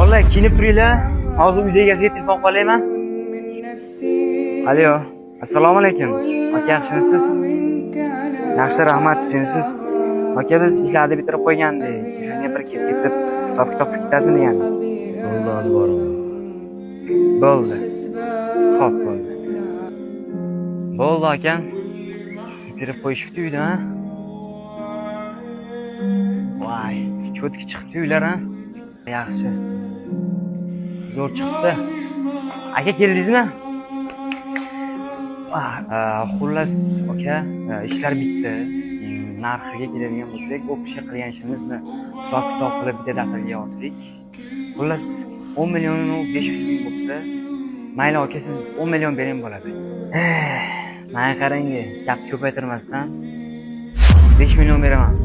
Vallahi kiyinib turinglar. Hozir uyda egasiga telefon qilayman. Alo. Assalomu alaykum. Aka, yaxshimisiz? Yaxshi, rahmat, siz. Aka, biz ishlarni bitirib qo'ygandik. O'shanga bir ketib hisob-kitob bittasi degandik. Bo'ldi, hozir boraman. Bo'ldi. Xo'p, bo'ldi. Bo'ldi aka. Bitirib qo'yishibdi uyda, ha? Voy, cho'tki chiqdi uylar, ha? Yaxshi. Zo'r chiqdi. Aka, keldingizmi? Xullas, aka, ishlar bitdi. Narxiga keladigan bo'lsak, o'qishga qilgan ishimizni hisob-kitob qilib bitta daftarga yozdik. Xullas, 10 million 500 ming bo'ldi. Mayli aka, siz 10 million bering bo'ladi. Mana qarang, gap ko'paytirmasdan 5 million beraman.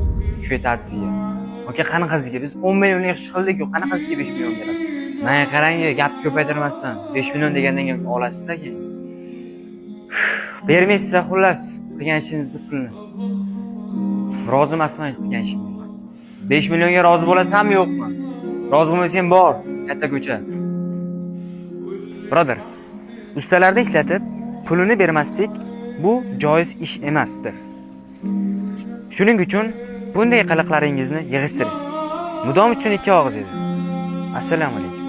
Shu yetadi sizga. Aka, qanaqasiga biz 10 million yaxshi qildik-ku, qanaqasiga 5 million berasiz? Mana qarang, gap ko'paytirmasdan 5 million degandan keyin olasizda keyin. Bermaysiz, xullas, qilgan ishingizni pulni. Rozi emasman qilgan ishimga. 5 millionga rozi bo'lasanmi, yo'qmi? Rozi bo'lmasang bor, katta ko'cha. Brother, ustalarni ishlatib, pulini bermaslik bu joiz ish emasdir. Shuning uchun bunday qiliqlaringizni yig'ishtiring. Mudom uchun ikki og'iz edi. Assalomu alaykum.